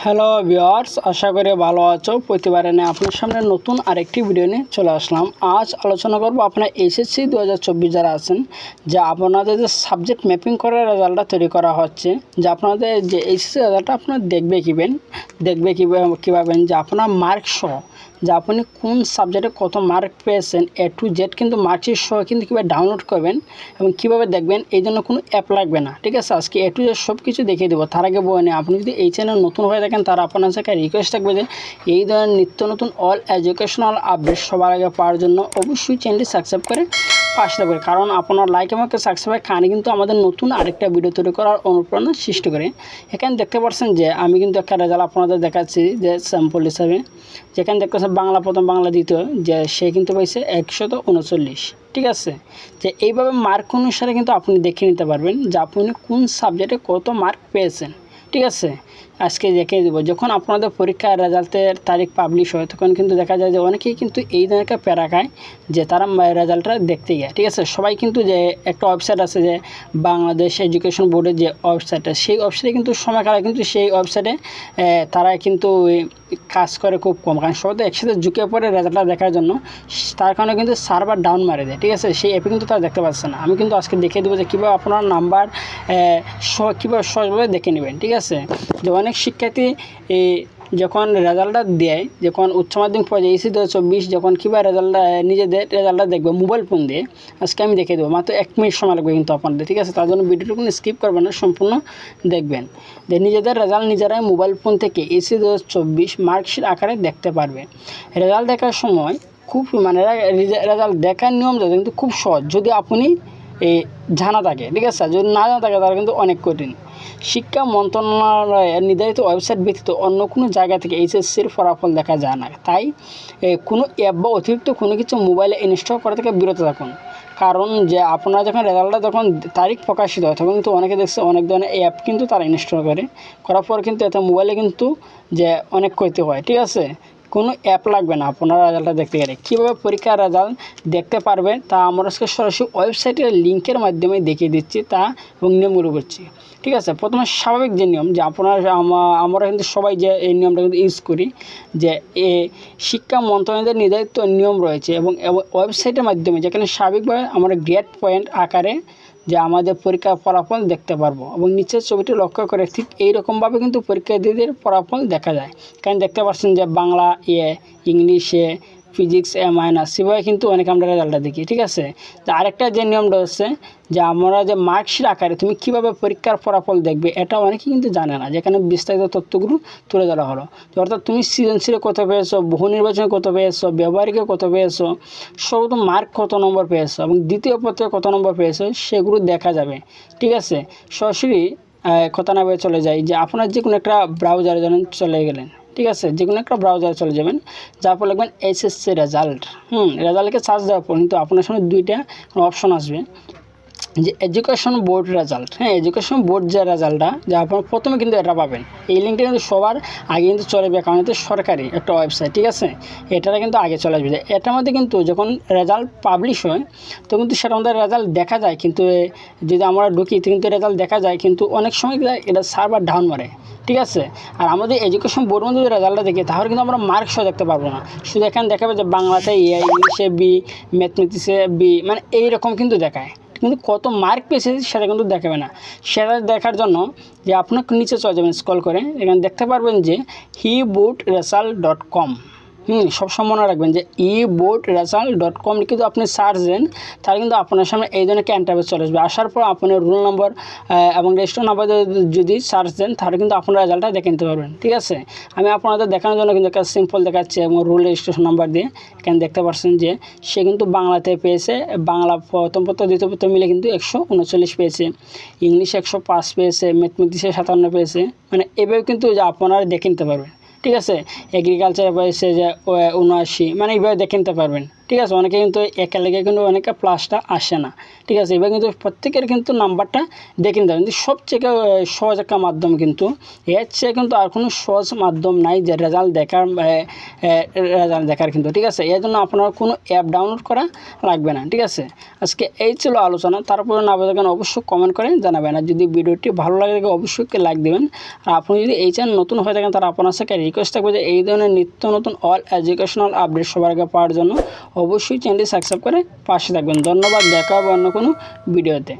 Hello viewers, আশা করি ভালো আছো। প্রতিবারে নিয়ে আপনার সামনে নতুন আরেকটি ভিডিও নিয়ে চলে আসলাম। আজ আলোচনা করব আপনার এইচএসসি 2024 যারা আছেন, যে আপনাদের যে সাবজেক্ট ম্যাপিং করে রেজাল্টটা তৈরি করা হচ্ছে, যে আপনাদের যে এইচএসসি রেজাল্টটা আপনারা দেখবে কীভাবে যে আপনার মার্ক সহ যে আপনি কোন সাবজেক্টে কত মার্ক পেয়েছেন এ টু জেড কিন্তু মার্কশিট সহ কিন্তু কীভাবে ডাউনলোড করবেন এবং কীভাবে দেখবেন, এই জন্য কোনো অ্যাপ লাগবে না। ঠিক আছে, আজকে এ টু জেড সব কিছু দেখিয়ে দেবো। তার আগে বলে নিই, আপনি যদি এই চ্যানেল নতুন হয়ে থাকেন তারা আপনার কাছে রিকোয়েস্ট থাকবে যে এই ধরনের নিত্য নতুন অল এডুকেশনাল আপডেট সবার আগে পাওয়ার জন্য অবশ্যই চ্যানেলটি সাবস্ক্রাইব করে পাশে থাকবে, কারণ আপনার লাইক এবং সাবস্ক্রাইব কানে কিন্তু আমাদের নতুন আরেকটা ভিডিও তৈরি করার অনুপ্রেরণা সৃষ্টি করে। এখানে দেখতে পাচ্ছেন যে আমি কিন্তু একটা রেজাল্ট আপনাদের দেখাচ্ছি যে স্যাম্পল হিসাবে, যেখানে দেখতে পাচ্ছেন বাংলা প্রথম বাংলা দ্বিতীয়, যে সে কিন্তু পাইছে 139। ঠিক আছে, যে এইভাবে মার্ক অনুসারে কিন্তু আপনি দেখে নিতে পারবেন যে আপনি কোন সাবজেক্টে কত মার্ক পেয়েছেন। ঠিক আছে, আজকে দেখিয়ে দেবো। যখন আপনাদের পরীক্ষার রেজাল্টের তারিখ পাবলিশ হয় তখন কিন্তু দেখা যায় যে অনেকেই কিন্তু এই ধরনের প্যারা খায় যে তারা রেজাল্টটা দেখতে গিয়ে। ঠিক আছে, সবাই কিন্তু যে একটা ওয়েবসাইট আছে যে বাংলাদেশ এডুকেশন বোর্ডের যে ওয়েবসাইটটা, সেই ওয়েবসাইটে কিন্তু সময়কালে কিন্তু সেই ওয়েবসাইটে তারা কিন্তু কাজ করে খুব কম, কারণ সবাই তো একসাথে ঝুঁকে পড়ে রেজাল্টটা দেখার জন্য, তার কারণে কিন্তু সার্ভার ডাউন মারে দেয়। ঠিক আছে, সেই অ্যাপে কিন্তু তারা দেখতে পাচ্ছে না। আমি কিন্তু আজকে দেখিয়ে দেবো যে কীভাবে আপনার নাম্বার কীভাবে সহজভাবে দেখে নেবেন। ঠিক আছে, যে অনেক শিক্ষার্থী যখন রেজাল্টটা দেয়, যখন উচ্চ মাধ্যমিক পর্যায়ে এইচএসসি 2024 যখন কীভাবে নিজেদের রেজাল্টটা দেখবে মোবাইল ফোন দিয়ে, আজকে আমি দেখিয়ে দেবো। মাত্র 1 মিনিট সময় লাগবে কিন্তু আপনাদের। ঠিক আছে, তার জন্য ভিডিওটা কোনো স্কিপ করবেন না, সম্পূর্ণ দেখবেন। যে নিজেদের রেজাল্ট নিজেরাই মোবাইল ফোন থেকে এইচএসসি 2024 মার্কশিট আকারে দেখতে পারবে। রেজাল্ট দেখার সময় খুব রেজাল্ট দেখার নিয়ম যাতে কিন্তু খুব সহজ, যদি আপনি জানা থাকে। ঠিক আছে, যদি না জানা থাকে তাহলে কিন্তু অনেক কঠিন। শিক্ষা মন্ত্রণালয়ের নির্ধারিত ওয়েবসাইট ব্যতীত অন্য কোনো জায়গা থেকে এইচএসসির ফলাফল দেখা যায় না। তাই কোনো অ্যাপ বা অতিরিক্ত কোনো কিছু মোবাইলে ইনস্টল করা থেকে বিরত থাকুন, কারণ যে আপনারা যখন রেজাল্টটা যখন তারিখ প্রকাশিত হয় তখন কিন্তু অনেকে দেখছে অনেক ধরনের অ্যাপ কিন্তু তারা ইনস্টল করার পর কিন্তু এত মোবাইলে কিন্তু যে অনেক ক্ষতি হয়। ঠিক আছে, কোনো অ্যাপ লাগবে না আপনারা রেজাল্টটা দেখতে গেলে। কীভাবে পরীক্ষার রেজাল্ট দেখতে পারবেন তা আমরা আজকে সরাসরি ওয়েবসাইটের লিঙ্কের মাধ্যমে দেখিয়ে দিচ্ছি তা এবং নিয়মগুলো করছি। ঠিক আছে, প্রথমে স্বাভাবিক যে নিয়ম, যে আমরা কিন্তু সবাই যে এই নিয়মটা কিন্তু ইউজ করি, যে শিক্ষা মন্ত্রণালয়ের নির্ধারিত নিয়ম রয়েছে এবং ওয়েবসাইটের মাধ্যমে যেখানে স্বাভাবিকভাবে আমরা গ্রেড পয়েন্ট আকারে যে আমাদের পরীক্ষার ফলাফল দেখতে পারবো, এবং নিচের ছবিটি লক্ষ্য করে ঠিক এইরকমভাবে কিন্তু পরীক্ষার্থীদের ফলাফল দেখা যায়। কারণ দেখতে পাচ্ছেন যে বাংলা ইংলিশে, ফিজিক্স মাইনাস, সেভাবে কিন্তু অনেক আমরা রেজাল্টটা দেখি। ঠিক আছে, তো আরেকটা যে নিয়মটা হচ্ছে যে আমরা যে মার্কশিট আকারে তুমি কীভাবে পরীক্ষার ফলাফল দেখবে, এটা অনেকেই কিন্তু জানে না, যেখানে বিস্তারিত তথ্যগুলো তুলে ধরা হলো। তো অর্থাৎ তুমি সৃজনশীলে কত পেয়েছো, বহু নির্বাচনে কত পেয়েছো, ব্যবহারিকে কত পেয়েছো, সর্বত মার্ক কত নম্বর পেয়েছো এবং দ্বিতীয় পত্রে কত নম্বর পেয়েছো সেগুলো দেখা যাবে। ঠিক আছে, সরাসরি কথা না বলে চলে যাই যে আপনার যে কোনো একটা ব্রাউজারে যেন চলে গেলেন। ঠিক আছে, যে কোনো একটা ব্রাউজারে চলে যাবেন, যার পর লিখবেন এইচএসসি রেজাল্ট। রেজাল্টকে সার্চ দেওয়ার পর কিন্তু আপনার সামনে দুইটা অপশন আসবে, যে education board result. Education board যে রেজাল্টটা, যে আপনার প্রথমে কিন্তু এটা পাবেন। এই লিঙ্কটা কিন্তু সবার আগে কিন্তু চলে যাবে, কারণ এটা সরকারি একটা ওয়েবসাইট। ঠিক আছে, এটাটা কিন্তু আগে চলে আসবে। এটার মধ্যে কিন্তু যখন রেজাল্ট পাবলিশ হয় তো কিন্তু সেটার মধ্যে রেজাল্ট দেখা যায়, কিন্তু যদি আমরা ঢুকি কিন্তু রেজাল্ট দেখা যায়, কিন্তু অনেক সময় এটা সার্ভার ডাউন মারে। ঠিক আছে, আর আমাদের এডুকেশন বোর্ড মধ্যে যদি রেজাল্টটা দেখি তাহলে কিন্তু আমরা মার্কসও দেখতে পারবো না, শুধু এখানে দেখাবে যে বাংলাতে ইংলিশে বি, ম্যাথমেটিক্সে বি, মানে এইরকম কিন্তু দেখায়, কিন্তু কত মার্ক পেয়েছে সেটা কিন্তু দেখাবে না। সেটা দেখার জন্য যে আপনাকে নিচে চলে যাবেন স্ক্রল করে, এখানে দেখতে পারবেন যে eboardresult.com। সবসময় মনে রাখবেন যে eboardresult.com কিন্তু আপনি সার্চ দেন, তাহলে কিন্তু আপনার সামনে এই ধরনের একটা ইন্টারফেস চলে আসবে। আসার পর আপনি রোল নম্বর এবং রেজিস্টার নাম্বার যদি সার্চ দেন তাহলে কিন্তু আপনার রেজাল্টটা দেখে নিতে পারবেন। ঠিক আছে, আমি আপনাদের দেখানোর জন্য কিন্তু একটা সিম্পল দেখাচ্ছি এবং রোল রেজিস্ট্রেশন নাম্বার দিয়ে। এখানে দেখতে পাচ্ছেন যে সে কিন্তু বাংলাতে পেয়েছে, বাংলা প্রথম পত্র দ্বিতীয় পত্র মিলে কিন্তু 139 পেয়েছে, ইংলিশে 105 পেয়েছে, ম্যাথমেটিক্সে 57 পেয়েছে, মানে এভাবে কিন্তু যে আপনারা দেখে নিতে পারবেন। ঠিক আছে, এগ্রিকালচারে পেয়েছে যে 79, মানে এইভাবে দেখে নিতে পারবেন। ঠিক আছে, অনেকে কিন্তু একা লেগে কিন্তু অনেকে প্লাসটা আসে না। ঠিক আছে, এবার কিন্তু প্রত্যেকের কিন্তু নাম্বারটা দেখে নিতে হবে। কিন্তু সবচেয়ে সহজ একটা মাধ্যম কিন্তু এর চেয়ে কিন্তু আর কোনো সহজ মাধ্যম নাই যে রেজাল্ট দেখার কিন্তু। ঠিক আছে, এর জন্য আপনার কোনো অ্যাপ ডাউনলোড করা লাগবে না। ঠিক আছে, আজকে এই ছিল আলোচনা। তারপরে না দেখেন অবশ্যই কমেন্ট করে জানাবেন। আর যদি ভিডিওটি ভালো লাগে থাকে অবশ্যই লাইক দেবেন। আর আপনি যদি এই চ্যানেল নতুন হয়ে থাকেন তাহলে আপনার সাথে রিকোয়েস্ট থাকবে যে এই ধরনের নিত্য নতুন অল এডুকেশনাল আপডেট সবার আগে পাওয়ার জন্য অবশ্যই চ্যানেলটি সাবস্ক্রাইব করে পাশে থাকবেন। ধন্যবাদ, দেখা হবে অন্য কোনো ভিডিওতে।